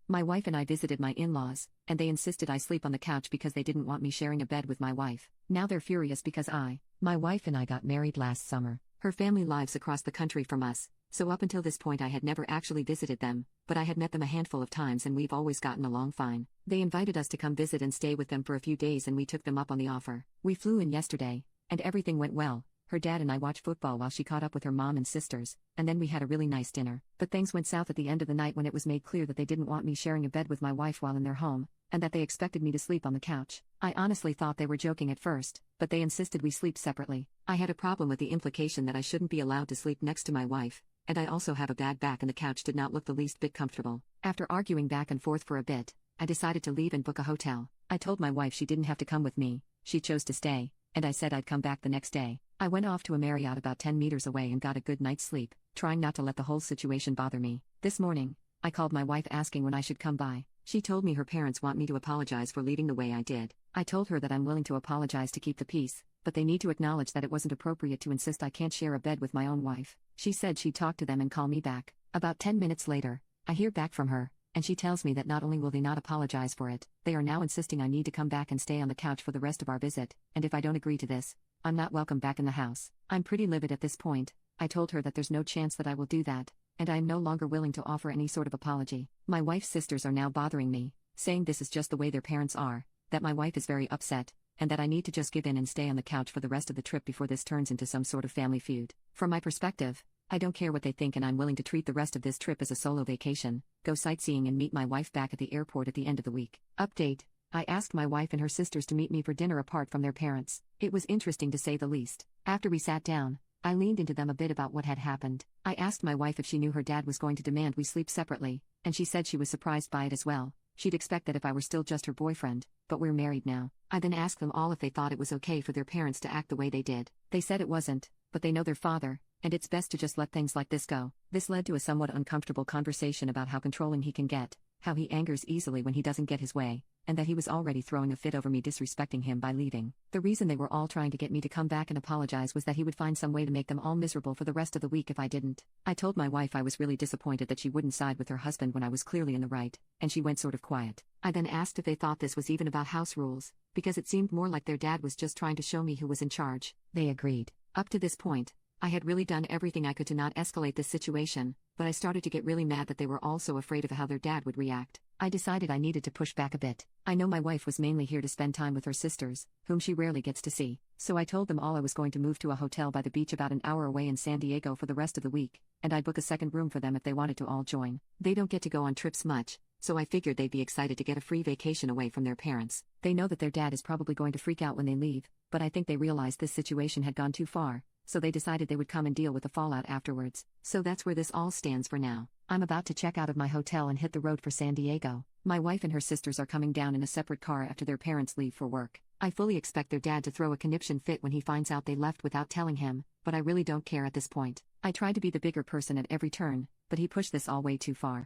My wife and I visited my in-laws, and they insisted I sleep on the couch because they didn't want me sharing a bed with my wife. Now they're furious because my wife and I got married last summer. Her family lives across the country from us, so up until this point I had never actually visited them, but I had met them a handful of times and we've always gotten along fine. They invited us to come visit and stay with them for a few days and we took them up on the offer. We flew in yesterday, and everything went well. Her dad and I watched football while she caught up with her mom and sisters, and then we had a really nice dinner. But things went south at the end of the night when it was made clear that they didn't want me sharing a bed with my wife while in their home, and that they expected me to sleep on the couch. I honestly thought they were joking at first, but they insisted we sleep separately. I had a problem with the implication that I shouldn't be allowed to sleep next to my wife, and I also have a bad back and the couch did not look the least bit comfortable. After arguing back and forth for a bit, I decided to leave and book a hotel. I told my wife she didn't have to come with me, she chose to stay, and I said I'd come back the next day. I went off to a Marriott about 10 meters away and got a good night's sleep, trying not to let the whole situation bother me. This morning, I called my wife asking when I should come by. She told me her parents want me to apologize for leaving the way I did. I told her that I'm willing to apologize to keep the peace, but they need to acknowledge that it wasn't appropriate to insist I can't share a bed with my own wife. She said she'd talk to them and call me back. About 10 minutes later, I hear back from her, and she tells me that not only will they not apologize for it, they are now insisting I need to come back and stay on the couch for the rest of our visit, and if I don't agree to this, I'm not welcome back in the house. I'm pretty livid at this point. I told her that there's no chance that I will do that, and I am no longer willing to offer any sort of apology. My wife's sisters are now bothering me, saying this is just the way their parents are, that my wife is very upset, and that I need to just give in and stay on the couch for the rest of the trip before this turns into some sort of family feud. From my perspective, I don't care what they think and I'm willing to treat the rest of this trip as a solo vacation, go sightseeing and meet my wife back at the airport at the end of the week. Update: I asked my wife and her sisters to meet me for dinner apart from their parents. It was interesting to say the least. After we sat down, I leaned into them a bit about what had happened. I asked my wife if she knew her dad was going to demand we sleep separately, and she said she was surprised by it as well. She'd expect that if I were still just her boyfriend, but we're married now. I then asked them all if they thought it was okay for their parents to act the way they did. They said it wasn't, but they know their father, and it's best to just let things like this go. This led to a somewhat uncomfortable conversation about how controlling he can get, how he angers easily when he doesn't get his way, and that he was already throwing a fit over me disrespecting him by leaving. The reason they were all trying to get me to come back and apologize was that he would find some way to make them all miserable for the rest of the week if I didn't. I told my wife I was really disappointed that she wouldn't side with her husband when I was clearly in the right, and she went sort of quiet. I then asked if they thought this was even about house rules, because it seemed more like their dad was just trying to show me who was in charge. They agreed. Up to this point, I had really done everything I could to not escalate this situation, but I started to get really mad that they were all so afraid of how their dad would react. I decided I needed to push back a bit. I know my wife was mainly here to spend time with her sisters, whom she rarely gets to see, so I told them all I was going to move to a hotel by the beach about an hour away in San Diego for the rest of the week, and I'd book a second room for them if they wanted to all join. They don't get to go on trips much, so I figured they'd be excited to get a free vacation away from their parents. They know that their dad is probably going to freak out when they leave, but I think they realized this situation had gone too far, so they decided they would come and deal with the fallout afterwards. So that's where this all stands for now. I'm about to check out of my hotel and hit the road for San Diego. My wife and her sisters are coming down in a separate car after their parents leave for work. I fully expect their dad to throw a conniption fit when he finds out they left without telling him, but I really don't care at this point. I tried to be the bigger person at every turn, but he pushed this all way too far.